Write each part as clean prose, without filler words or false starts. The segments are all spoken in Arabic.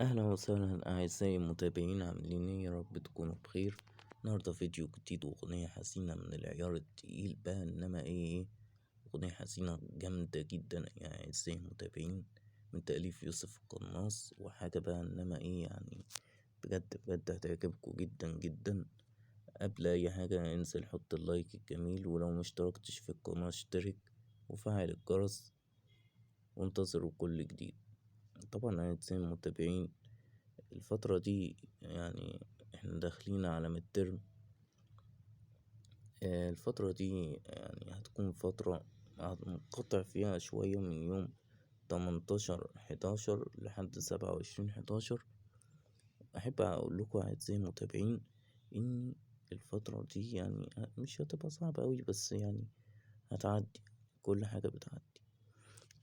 أهلا وسهلا أعزائي المتابعين، عاملين ايه؟ يا رب تكونوا بخير. النهاردة فيديو جديد وأغنية حزينة من العيار التقيل بقى، إنما ايه، أغنية حزينة جامدة جدا يا أعزائي المتابعين، من تأليف يوسف القناص. وحاجة بقى إنما ايه يعني، بجد بجد هتعجبكوا جدا جدا. قبل أي حاجة انزل حط اللايك الجميل، ولو مشتركتش في القناة اشترك وفعل الجرس وانتظروا كل جديد. طبعا أعزائي المتابعين، الفترة دي يعني احنا داخلين على مترم. الفترة دي يعني هتكون فترة منقطع فيها شوية، من يوم 18/11 لحد 27/11. أحب أقول لكم أعزائي المتابعين إن الفترة دي يعني مش هتبقى صعبة أوي، بس يعني هتعدي، كل حاجة بتعدي.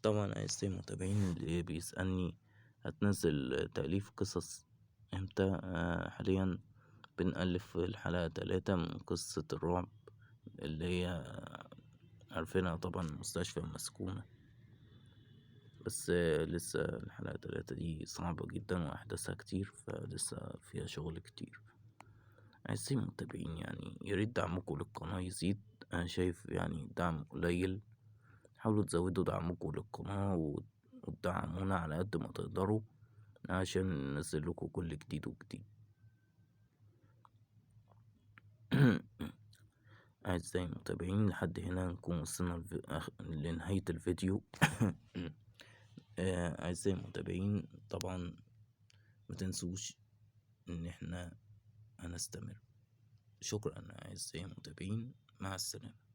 طبعا أعزائي المتابعين، اللي بيسألني هتنزل تأليف قصص امتى، حاليا بنألف الحلقة 3 من قصة الرعب اللي هي عارفينها طبعا، مستشفى مسكونة. بس لسه الحلقة 3 دي صعبة جدا وأحداثها كتير، فلسه فيها شغل كتير. أعزائي المتابعين، يعني ياريت دعمكم للقناة يزيد. أنا شايف يعني الدعم قليل، حاولوا تزودوا دعمكم للقناة وتدعمونا على قد ما تقدروا عشان ننزل لكم كل جديد وجديد. أعزائي المتابعين، لحد هنا نكون وصلنا لنهاية الفيديو. أعزائي المتابعين، طبعا متنسوش إن احنا هنستمر. شكرا أعزائي المتابعين، مع السلامة.